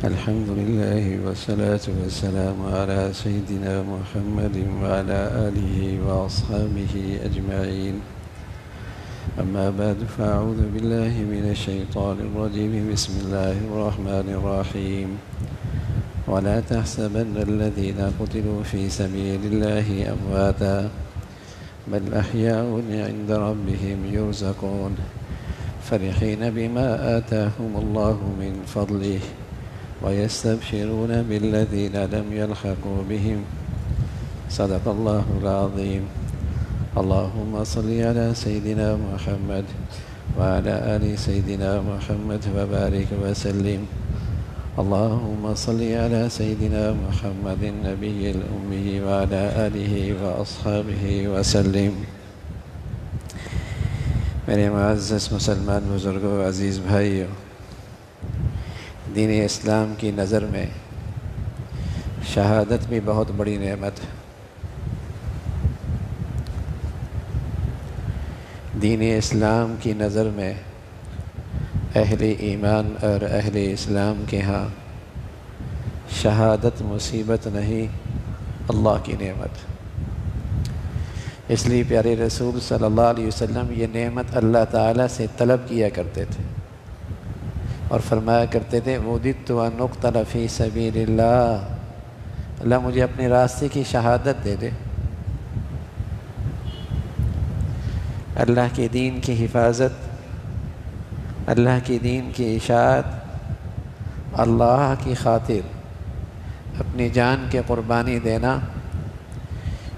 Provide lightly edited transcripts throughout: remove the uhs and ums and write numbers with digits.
الحمد لله والصلاة والسلام على سيدنا محمد وعلى آله وأصحابه أجمعين. أما بعد فأعوذ بالله من الشيطان الرجيم. بسم الله الرحمن الرحيم. ولا تحسبن الذين قتلوا في سبيل الله أمواتا بل أحياء عند ربهم يرزقون فرحين بما آتاهم الله من فضله ويستبشرون بالذين لم يلحقوا بهم. صدق الله العظيم. اللهم صل على سيدنا محمد وعلى آل سيدنا محمد وبارك وسلم. اللهم صل على سيدنا محمد النبي الأمي وعلى آله وأصحابه وسلم. میرے معزز مسلمان بزرگوں، عزیز بھائیوں، دین اسلام کی نظر میں شہادت بھی بہت بڑی نعمت ہے۔ دین اسلام کی نظر میں اہل ایمان اور اہل اسلام کے ہاں شہادت مصیبت نہیں، اللہ کی نعمت۔ اس لیے پیارے رسول صلی اللہ علیہ وسلم یہ نعمت اللہ تعالیٰ سے طلب کیا کرتے تھے اور فرمایا کرتے تھے وُدِدْتُ أَنْ أُقْتَلَ فِي سَبِيلِ اللَّهِ، اللہ مجھے اپنے راستے کی شہادت دے دے، اللہ کے دین کی حفاظت، اللہ کے دین کی اشاعت، اللہ کی خاطر اپنی جان کے قربانی دینا،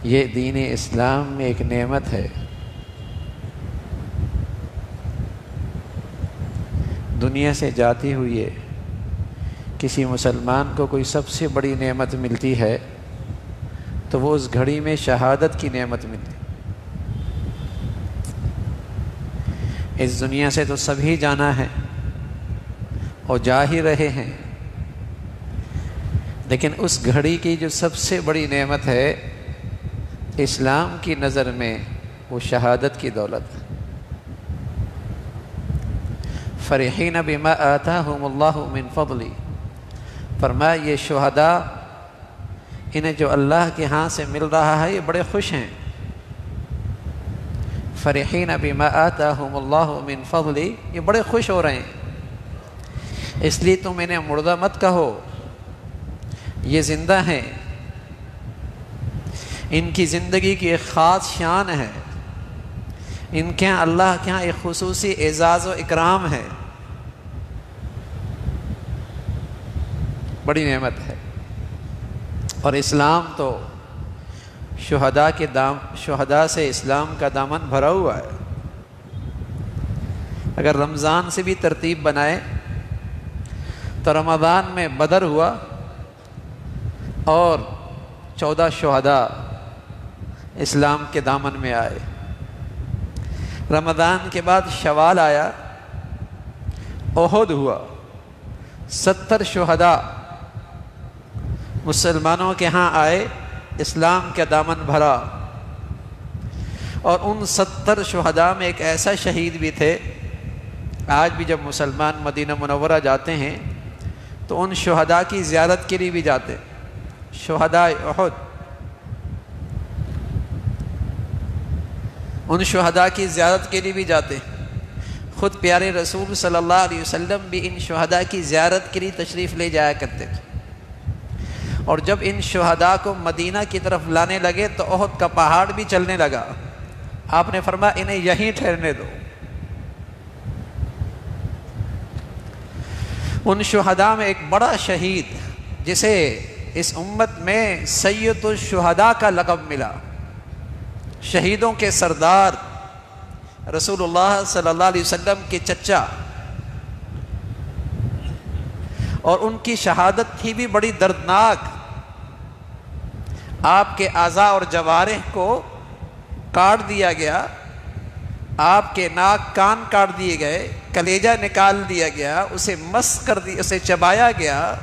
یہ دین اسلام میں ایک نعمت ہے۔ دنیا سے جاتی ہوئی کسی مسلمان کو کوئی سب سے بڑی نعمت ملتی ہے تو وہ اس گھڑی میں شہادت کی نعمت ملتی۔ اس دنیا سے تو سبھی جانا ہے اور جا ہی رہے ہیں، لیکن اس گھڑی کی جو سب سے بڑی نعمت ہے اسلام کی نظر میں وہ شہادت کی دولت ہے۔ فرحین بما آتاہم اللہ من فضلی، فرمایا یہ شہداء انہیں جو اللہ کے ہاں سے مل رہا ہے یہ بڑے خوش ہیں۔ فرحین بما آتاہم اللہ من فضلی، یہ بڑے خوش ہو رہے ہیں، اس لیے تم انہیں مردہ مت کہو، یہ زندہ ہیں، ان کی زندگی کی ایک خاص شان ہے، ان کے ہاں اللہ کے ہاں ایک خصوصی اعزاز و اکرام ہے، بڑی نعمت ہے۔ اور اسلام تو شہداء سے اسلام کا دامن بھرا ہوا ہے۔ اگر رمضان سے بھی ترتیب بنائے تو رمضان میں بدر ہوا اور 14 شہداء اسلام کے دامن میں آئے۔ رمضان کے بعد شوال آیا، احد ہوا، 70 شہداء مسلمانوں کے ہاں آئے، اسلام کا دامن بھرا۔ اور ان 70 شہداء میں ایک ایسا شہید بھی تھے، آج بھی جب مسلمان مدینہ منورہ جاتے ہیں تو ان شہداء کی زیارت کے لیے بھی جاتے، شہداء احد، ان شہداء کی زیارت کے لیے بھی جاتے۔ خود پیارے رسول صلی اللہ علیہ وسلم بھی ان شہداء کی زیارت کے لیے تشریف لے جایا کرتے تھے۔ اور جب ان شہداء کو مدینہ کی طرف لانے لگے تو احد کا پہاڑ بھی چلنے لگا، آپ نے فرمایا انہیں یہیں ٹھہرنے دو۔ ان شہداء میں ایک بڑا شہید جسے اس امت میں سید الشہداء کا لقب ملا، شہیدوں کے سردار، رسول اللہ صلی اللہ علیہ وسلم کے چچا، اور ان کی شہادت تھی بھی بڑی دردناک۔ آپ کے اعضاء اور جوارح کو کاٹ دیا گیا، آپ کے ناک کان کاٹ دیے گئے، کلیجہ نکال دیا گیا، اسے مس کر دیا، اسے چبایا گیا۔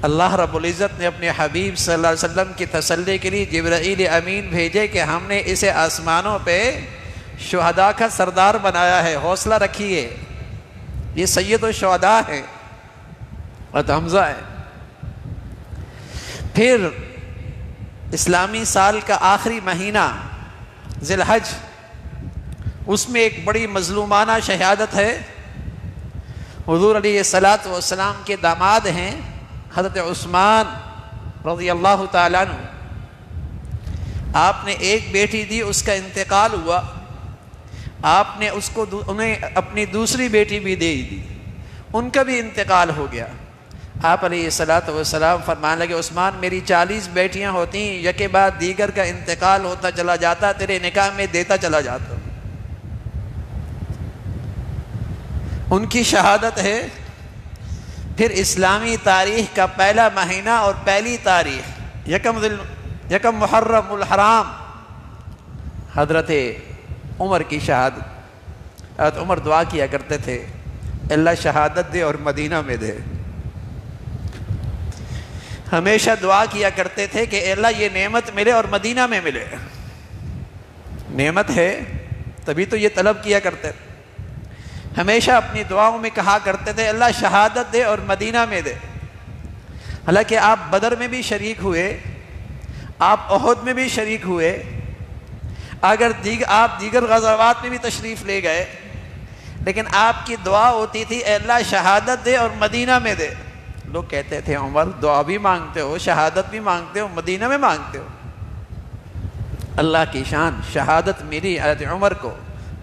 اللہ رب العزت نے اپنے حبیب صلی اللہ علیہ وسلم کی تسلی کے لیے جبرائیل امین بھیجے کہ ہم نے اسے آسمانوں پہ شہداء کا سردار بنایا ہے، حوصلہ رکھیے، یہ سید الشہداء ہے، حضرت حمزہ ہے۔ پھر اسلامی سال کا آخری مہینہ ذی الحج، اس میں ایک بڑی مظلومانہ شہادت ہے۔ حضور علیہ الصلاۃ والسلام کے داماد ہیں حضرت عثمان رضی اللہ تعالیٰ عنہ، آپ نے ایک بیٹی دی، اس کا انتقال ہوا، آپ نے انہیں اپنی دوسری بیٹی بھی دے دی، ان کا بھی انتقال ہو گیا۔ آپ علیہ الصلاۃ والسلام فرمانے لگے عثمان میری 40 بیٹیاں ہوتی یکے بعد دیگر کا انتقال ہوتا چلا جاتا، تیرے نکاح میں دیتا چلا جاتا۔ ان کی شہادت ہے۔ پھر اسلامی تاریخ کا پہلا مہینہ اور پہلی تاریخ یکم محرم الحرام، حضرت عمر کی شہادت۔ حضرت عمر دعا کیا کرتے تھے اللہ شہادت دے اور مدینہ میں دے، ہمیشہ دعا کیا کرتے تھے کہ اللہ یہ نعمت ملے اور مدینہ میں ملے، نعمت ہے تبھی تو یہ طلب کیا کرتے تھے۔ ہمیشہ اپنی دعاؤں میں کہا کرتے تھے اللہ شہادت دے اور مدینہ میں دے۔ حالانکہ آپ بدر میں بھی شریک ہوئے، آپ احد میں بھی شریک ہوئے، اگر آپ دیگر غزوات میں بھی تشریف لے گئے، لیکن آپ کی دعا ہوتی تھی اے اللہ شہادت دے اور مدینہ میں دے۔ لوگ کہتے تھے عمر دعا بھی مانگتے ہو، شہادت بھی مانگتے ہو، مدینہ میں مانگتے ہو۔ اللہ کی شان، شہادت میری حضرت عمر کو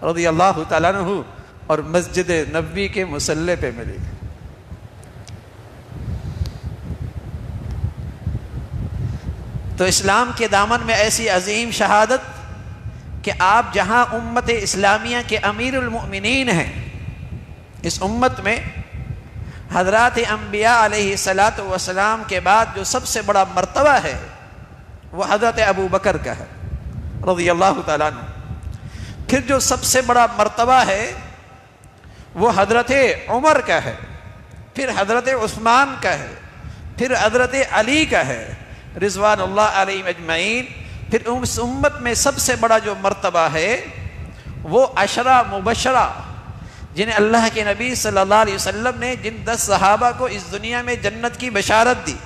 رضی اللہ تعالیٰ عنہ اور مسجد نبوی کے مصلی پہ ملی۔ تو اسلام کے دامن میں ایسی عظیم شہادت کہ آپ جہاں امت اسلامیہ کے امیر المؤمنین ہیں، اس امت میں حضرات انبیاء علیہ الصلاۃ والسلام کے بعد جو سب سے بڑا مرتبہ ہے وہ حضرت ابو بکر کا ہے رضی اللہ تعالیٰ عنہ۔ پھر جو سب سے بڑا مرتبہ ہے وہ حضرت عمر کا ہے، پھر حضرت عثمان کا ہے، پھر حضرت علی کا ہے رضوان اللہ علیہم اجمعین۔ پھر اس امت میں سب سے بڑا جو مرتبہ ہے وہ عشرہ مبشرہ، جنہیں اللہ کے نبی صلی اللہ علیہ وسلم نے جن 10 صحابہ کو اس دنیا میں جنت کی بشارت دی۔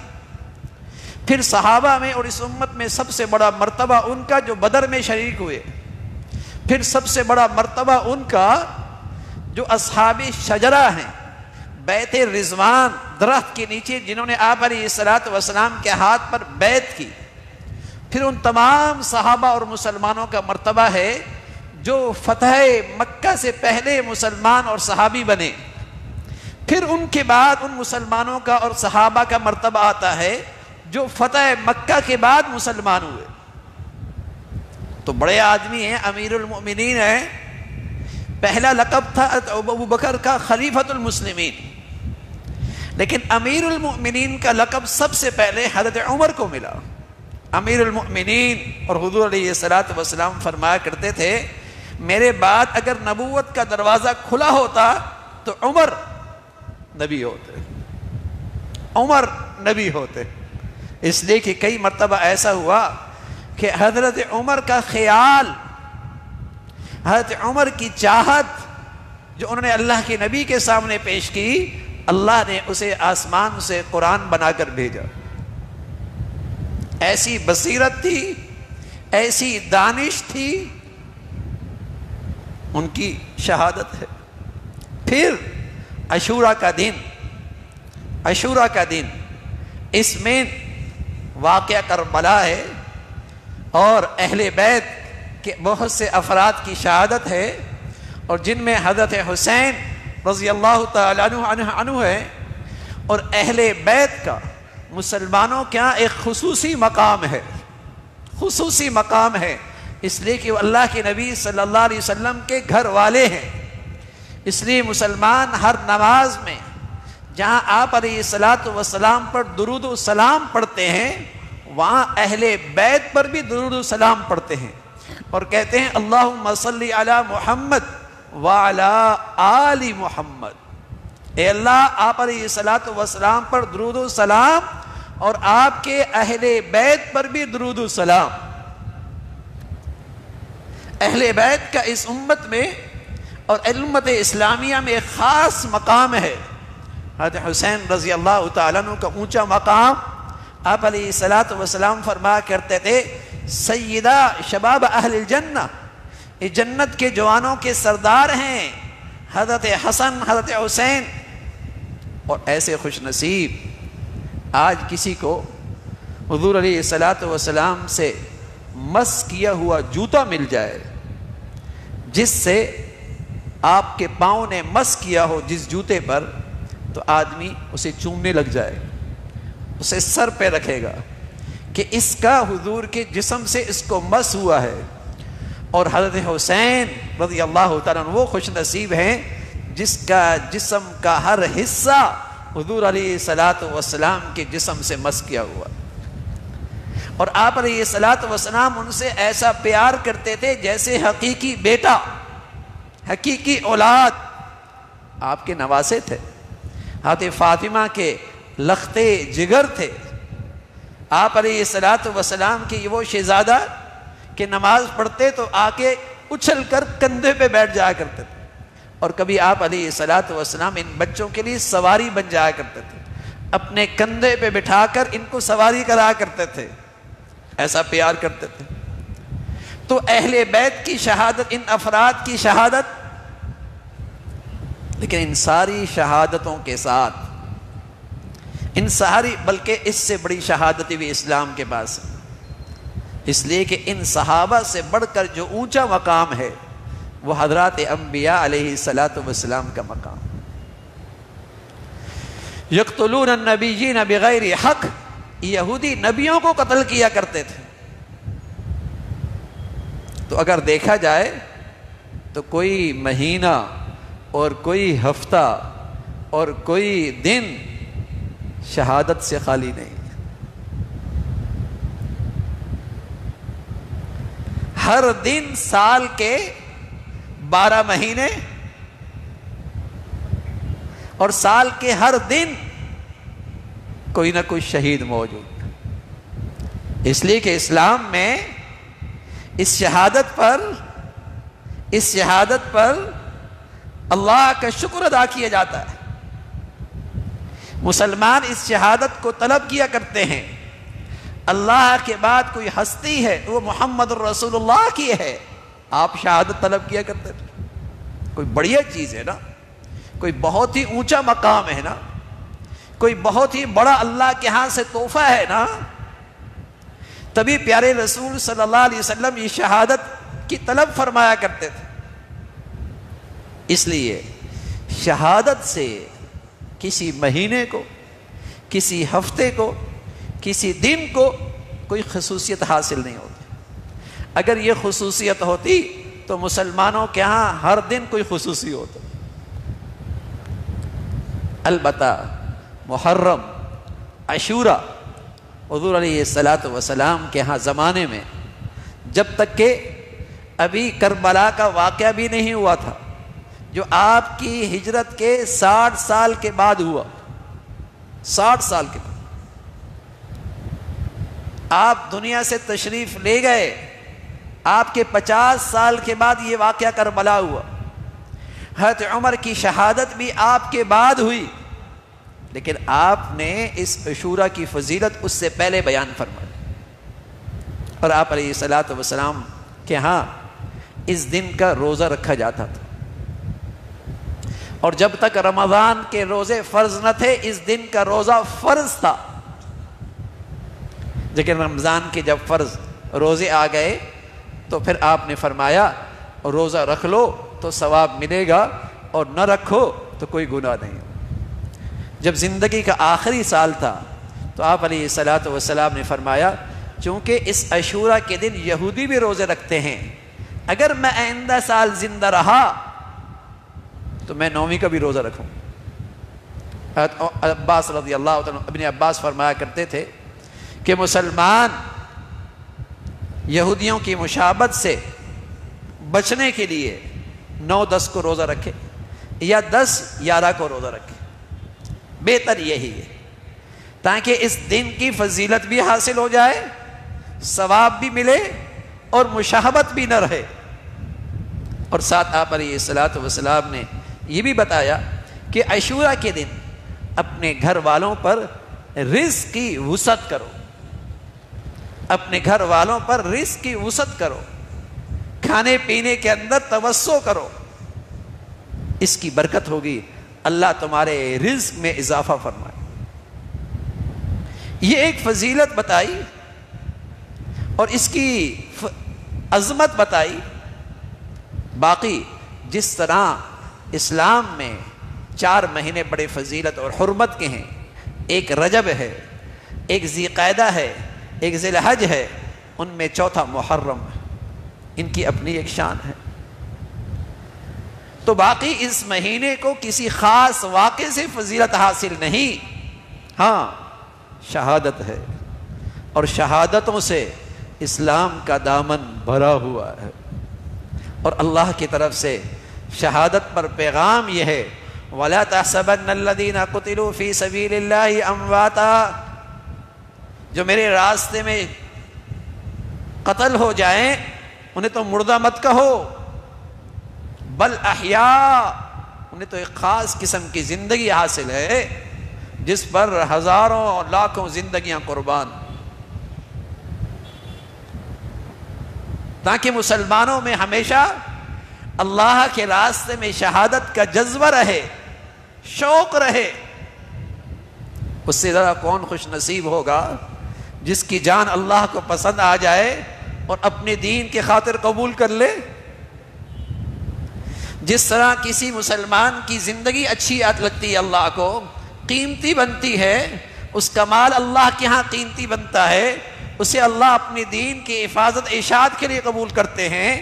پھر صحابہ میں اور اس امت میں سب سے بڑا مرتبہ ان کا جو بدر میں شریک ہوئے، پھر سب سے بڑا مرتبہ ان کا جو اصحاب شجرہ ہیں، بیعت رضوان درخت کے نیچے جنہوں نے آپ علیہ الصلاۃ والسلام کے ہاتھ پر بیعت کی۔ پھر ان تمام صحابہ اور مسلمانوں کا مرتبہ ہے جو فتح مکہ سے پہلے مسلمان اور صحابی بنے، پھر ان کے بعد ان مسلمانوں کا اور صحابہ کا مرتبہ آتا ہے جو فتح مکہ کے بعد مسلمان ہوئے۔ تو بڑے آدمی ہیں، امیر المؤمنین ہیں۔ پہلا لقب تھا ابو بکر کا خلیفۃ المسلمین، لیکن امیر المؤمنین کا لقب سب سے پہلے حضرت عمر کو ملا۔ امیر المؤمنین، اور حضور علیہ الصلاۃ والسلام فرمایا کرتے تھے میرے بعد اگر نبوت کا دروازہ کھلا ہوتا تو عمر نبی ہوتے، عمر نبی ہوتے۔ اس لیے کہ کئی مرتبہ ایسا ہوا کہ حضرت عمر کا خیال، حضرت عمر کی چاہت جو انہوں نے اللہ کے نبی کے سامنے پیش کی، اللہ نے اسے آسمان سے قرآن بنا کر بھیجا۔ ایسی بصیرت تھی، ایسی دانش تھی، ان کی شہادت ہے۔ پھر عاشوراء کا دن، عاشوراء کا دن، اس میں واقعہ کربلا ہے اور اہل بیت کے بہت سے افراد کی شہادت ہے، اور جن میں حضرت حسین رضی اللہ تعالیٰ عنہ ہے۔ اور اہل بیت کا مسلمانوں کے یہاں ایک خصوصی مقام ہے، خصوصی مقام ہے، اس لیے کہ وہ اللہ کے نبی صلی اللہ علیہ وسلم کے گھر والے ہیں۔ اس لیے مسلمان ہر نماز میں جہاں آپ علیہ الصلاۃ والسلام پر درود و سلام پڑھتے ہیں، وہاں اہل بیت پر بھی درود و سلام پڑھتے ہیں اور کہتے ہیں اللہم صلی علی محمد وعلی آل محمد۔ اے اللہ آپ علیہ الصلاۃ والسلام پر درود و سلام اور آپ کے اہل بیت پر بھی درود و سلام۔ اہل بیت کا اس امت میں اور امت اسلامیہ میں ایک خاص مقام ہے۔ حضرت حسین رضی اللہ تعالیٰ عنہ کا اونچا مقام، آپ علیہ الصلوۃ والسلام فرمایا کرتے تھے سیدہ شباب اہل الجنہ، یہ جنت کے جوانوں کے سردار ہیں حضرت حسن حضرت حسین۔ اور ایسے خوش نصیب آج کسی کو حضور علیہ الصلوۃ والسلام سے مس کیا ہوا جوتا مل جائے، جس سے آپ کے پاؤں نے مس کیا ہو جس جوتے پر، تو آدمی اسے چومنے لگ جائے، اسے سر پہ رکھے گا کہ اس کا حضور کے جسم سے اس کو مس ہوا ہے۔ اور حضرت حسین رضی اللہ تعالیٰ عنہ وہ خوش نصیب ہیں جس کا جسم کا ہر حصہ حضور علیہ الصلوۃ والسلام کے جسم سے مس کیا ہوا۔ اور آپ علیہ الصلوۃ والسلام ان سے ایسا پیار کرتے تھے جیسے حقیقی بیٹا، حقیقی اولاد۔ آپ کے نواسے تھے، حضرت فاطمہ کے لختے جگر تھے۔ آپ علیہ الصلوۃ والسلام کے وہ شہزادہ کہ نماز پڑھتے تو آ کے اچھل کر کندھے پہ بیٹھ جایا کرتے تھے، اور کبھی آپ علیہ الصلوۃ والسلام ان بچوں کے لیے سواری بن جایا کرتے تھے، اپنے کندھے پہ بٹھا کر ان کو سواری کرا کرتے تھے، ایسا پیار کرتے تھے۔ تو اہل بیت کی شہادت، ان افراد کی شہادت، لیکن ان ساری شہادتوں کے ساتھ، ان ساری، بلکہ اس سے بڑی شہادت بھی اسلام کے پاس ہے، اس لیے کہ ان صحابہ سے بڑھ کر جو اونچا مقام ہے وہ حضرات انبیاء علیہ الصلوۃ والسلام کا مقام۔ یقتلون النبیین بغیر حق، یہودی نبیوں کو قتل کیا کرتے تھے۔ تو اگر دیکھا جائے تو کوئی مہینہ اور کوئی ہفتہ اور کوئی دن شہادت سے خالی نہیں۔ ہر دن سال کے 12 مہینے اور سال کے ہر دن کوئی نہ کوئی شہید موجود۔ اس لیے کہ اسلام میں اس شہادت پر اللہ کا شکر ادا کیا جاتا ہے۔ مسلمان اس شہادت کو طلب کیا کرتے ہیں۔ اللہ کے بعد کوئی ہستی ہے وہ محمد الرسول اللہ کی ہے، آپ شہادت طلب کیا کرتے تھے۔ کوئی بڑھیا چیز ہے نا، کوئی بہت ہی اونچا مقام ہے نا، کوئی بہت ہی بڑا اللہ کے ہاں سے تحفہ ہے نا، تبھی پیارے رسول صلی اللہ علیہ وسلم یہ شہادت کی طلب فرمایا کرتے تھے۔ اس لیے شہادت سے کسی مہینے کو، کسی ہفتے کو، کسی دن کو کوئی خصوصیت حاصل نہیں ہوتی۔ اگر یہ خصوصیت ہوتی تو مسلمانوں کے ہاں ہر دن کوئی خصوصی ہوتا۔ البتہ محرم، عاشورہ، حضور علیہ الصلوۃ والسلام کے ہاں زمانے میں جب تک کہ ابھی کربلا کا واقعہ بھی نہیں ہوا تھا، جو آپ کی ہجرت کے 60 سال کے بعد ہوا، 60 سال کے بعد آپ دنیا سے تشریف لے گئے، آپ کے 50 سال کے بعد یہ واقعہ کربلا ہوا۔ حضرت عمر کی شہادت بھی آپ کے بعد ہوئی، لیکن آپ نے اس عاشورہ کی فضیلت اس سے پہلے بیان فرمائی۔ اور آپ علیہ الصلوۃ والسلام کے ہاں اس دن کا روزہ رکھا جاتا تھا، اور جب تک رمضان کے روزے فرض نہ تھے اس دن کا روزہ فرض تھا، لیکن رمضان کے جب فرض روزے آ گئے تو پھر آپ نے فرمایا روزہ رکھ لو تو ثواب ملے گا، اور نہ رکھو تو کوئی گناہ نہیں۔ جب زندگی کا آخری سال تھا تو آپ علیہ الصلوۃ والسلام نے فرمایا چونکہ اس عاشورہ کے دن یہودی بھی روزے رکھتے ہیں، اگر میں آئندہ سال زندہ رہا تو میں 9ویں کا بھی روزہ رکھوں۔ عباس رضی اللہ عنہ، ابن عباس فرمایا کرتے تھے کہ مسلمان یہودیوں کی مشابہت سے بچنے کے لیے 9-10 کو روزہ رکھے یا 10-11 کو روزہ رکھے، بہتر یہی ہے، تاکہ اس دن کی فضیلت بھی حاصل ہو جائے، ثواب بھی ملے اور مشابہت بھی نہ رہے۔ اور ساتھ آپ علیہ الصلوۃ والسلام نے یہ بھی بتایا کہ عاشورہ کے دن اپنے گھر والوں پر رزق کی وسعت کرو، اپنے گھر والوں پر رزق کی وسعت کرو، کھانے پینے کے اندر توسع کرو، اس کی برکت ہوگی، اللہ تمہارے رزق میں اضافہ فرمائے۔ یہ ایک فضیلت بتائی اور اس کی عظمت بتائی۔ باقی جس طرح اسلام میں 4 مہینے بڑے فضیلت اور حرمت کے ہیں، ایک رجب ہے، ایک ذی قعدہ ہے، ایک ذی الحج ہے، ان میں چوتھا محرم ہے، ان کی اپنی ایک شان ہے۔ تو باقی اس مہینے کو کسی خاص واقعے سے فضیلت حاصل نہیں، ہاں شہادت ہے، اور شہادتوں سے اسلام کا دامن بھرا ہوا ہے، اور اللہ کی طرف سے شہادت پر پیغام یہ ہے وَلَا تَحْسَبَنَّ الَّذِينَ قُتِلُوا فِي سَبِيلِ اللَّهِ أَمْوَاتًا، جو میرے راستے میں قتل ہو جائیں انہیں تو مردہ مت کہو، بل احیاء، انہیں تو ایک خاص قسم کی زندگی حاصل ہے جس پر ہزاروں لاکھوں زندگیاں قربان، تاکہ مسلمانوں میں ہمیشہ اللہ کے راستے میں شہادت کا جذبہ رہے، شوق رہے۔ اس سے ذرا کون خوش نصیب ہوگا جس کی جان اللہ کو پسند آ جائے اور اپنے دین کے خاطر قبول کر لے۔ جس طرح کسی مسلمان کی زندگی اچھی لگتی ہے، اللہ کو قیمتی بنتی ہے، اس کا مال اللہ کے ہاں قیمتی بنتا ہے، اسے اللہ اپنے دین کی حفاظت اشاعت کے لیے قبول کرتے ہیں۔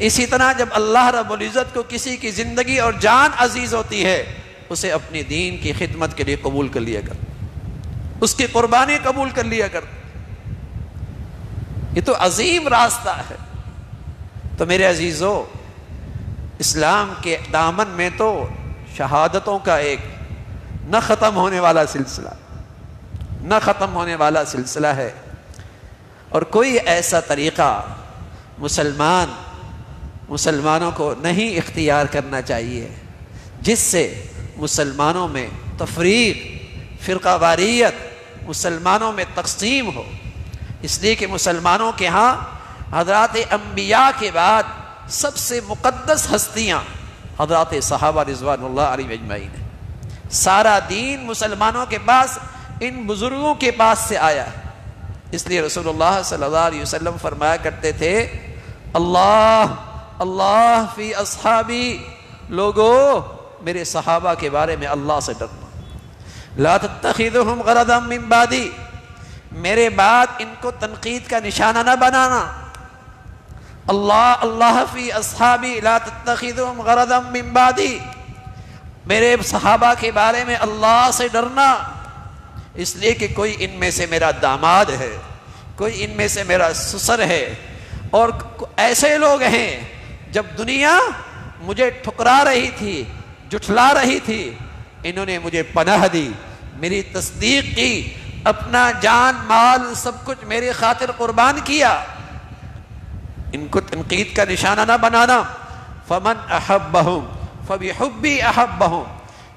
اسی طرح جب اللہ رب العزت کو کسی کی زندگی اور جان عزیز ہوتی ہے، اسے اپنے دین کی خدمت کے لیے قبول کر لیا کر، اس کی قربانی قبول کر لیا کر۔ یہ تو عظیم راستہ ہے۔ تو میرے عزیزو، اسلام کے دامن میں تو شہادتوں کا ایک نہ ختم ہونے والا سلسلہ، نہ ختم ہونے والا سلسلہ ہے، اور کوئی ایسا طریقہ مسلمانوں کو نہیں اختیار کرنا چاہیے جس سے مسلمانوں میں تفریق، فرقہ واریت، مسلمانوں میں تقسیم ہو۔ اس لیے کہ مسلمانوں کے ہاں حضرات انبیاء کے بعد سب سے مقدس ہستیاں حضرات صحابہ رضوان اللہ علیہم اجمعین ہیں۔ سارا دین مسلمانوں کے پاس ان بزرگوں کے پاس سے آیا ہے۔ اس لیے رسول اللہ صلی اللہ علیہ وسلم فرمایا کرتے تھے، اللہ اللہ فی اصحابی، لوگو میرے صحابہ کے بارے میں اللہ سے ڈرنا، لا تتخذوہم غرضا من بعدی، میرے بعد ان کو تنقید کا نشانہ نہ بنانا۔ اللہ اللہ فی اصحابی لا تتخذوہم غرضا من بعدی، میرے صحابہ کے بارے میں اللہ سے ڈرنا، اس لیے کہ کوئی ان میں سے میرا داماد ہے، کوئی ان میں سے میرا سسر ہے، اور ایسے لوگ ہیں جب دنیا مجھے ٹھکرا رہی تھی، جھٹلا رہی تھی، انہوں نے مجھے پناہ دی، میری تصدیق کی، اپنا جان مال سب کچھ میرے خاطر قربان کیا۔ ان کو تنقید کا نشانہ نہ بنانا۔ فمن احبہم فبحبی احبہم،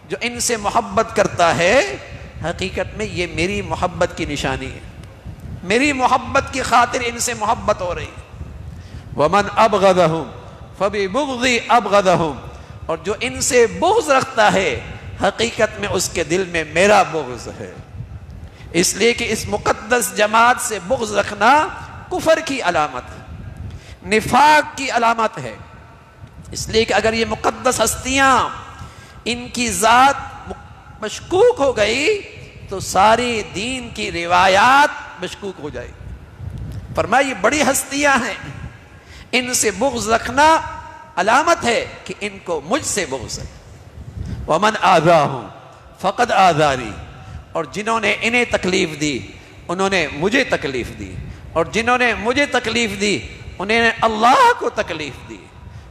جو ان سے محبت کرتا ہے حقیقت میں یہ میری محبت کی نشانی ہے، میری محبت کی خاطر ان سے محبت ہو رہی ہے۔ ومن ابغضہم فببغضی ابغضہم، اور جو ان سے بغض رکھتا ہے حقیقت میں اس کے دل میں میرا بغض ہے۔ اس لیے کہ اس مقدس جماعت سے بغض رکھنا کفر کی علامت ہے، نفاق کی علامت ہے۔ اس لیے کہ اگر یہ مقدس ہستیاں ان کی ذات مشکوک ہو گئی تو ساری دین کی روایات مشکوک ہو جائے۔ فرمایا یہ بڑی ہستیاں ہیں، ان سے بغض رکھنا علامت ہے کہ ان کو مجھ سے بغض ہے۔ ومن آذاہم فقد آذانی، اور جنہوں نے انہیں تکلیف دی انہوں نے مجھے تکلیف دی، اور جنہوں نے مجھے تکلیف دی انہیں نے اللہ کو تکلیف دی۔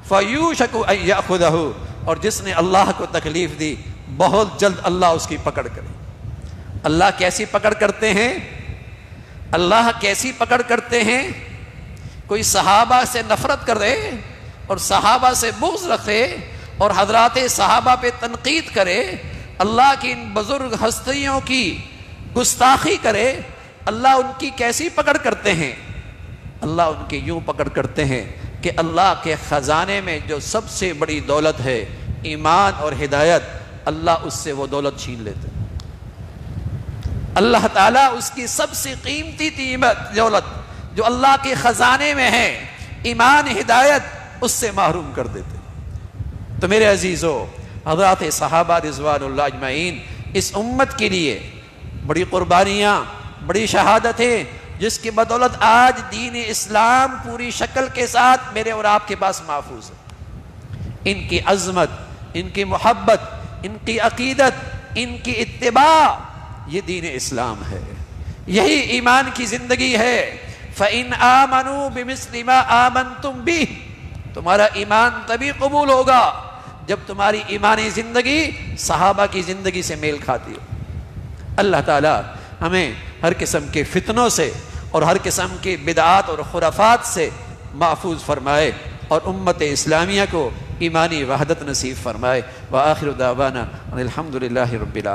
فَيُوشَكُ أَن يَأْخُذَهُ، اور جس نے اللہ کو تکلیف دی بہت جلد اللہ اس کی پکڑ کرے۔ اللہ کیسی پکڑ کرتے ہیں؟ اللہ کیسی پکڑ کرتے ہیں؟ کوئی صحابہ سے نفرت کر رہے، اور صحابہ سے بغض رکھے اور حضرات صحابہ پہ تنقید کرے، اللہ کی ان بزرگ ہستیوں کی گستاخی کرے، اللہ ان کی کیسی پکڑ کرتے ہیں؟ اللہ ان کی یوں پکڑ کرتے ہیں کہ اللہ کے خزانے میں جو سب سے بڑی دولت ہے ایمان اور ہدایت، اللہ اس سے وہ دولت چھین لیتے ہیں۔ اللہ تعالیٰ اس کی سب سے قیمتی دولت جو اللہ کے خزانے میں ہے ایمان ہدایت، اس سے محروم کر دیتے۔ تو میرے عزیزو، حضرات صحابہ رضوان اللہ اجمعین اس امت کے لیے بڑی قربانیاں، بڑی شہادتیں، جس کی بدولت آج دین اسلام پوری شکل کے ساتھ میرے اور آپ کے پاس محفوظ ہے۔ ان کی عظمت، ان کی محبت، ان کی عقیدت، ان کی اتباع، یہ دین اسلام ہے، یہی ایمان کی زندگی ہے۔ فَإِنْ آمَنُوا بِمِثْلِ مَا آمَنْتُمْ بِهِ، تمہارا ایمان تبھی قبول ہوگا جب تمہاری ایمانی زندگی صحابہ کی زندگی سے میل کھاتی ہو۔ اللہ تعالیٰ ہمیں ہر قسم کے فتنوں سے اور ہر قسم کے بدعات اور خرافات سے محفوظ فرمائے اور امت اسلامیہ کو ایمانی وحدت نصیب فرمائے۔ وآخر دعوانا الحمد للہ رب العالمین۔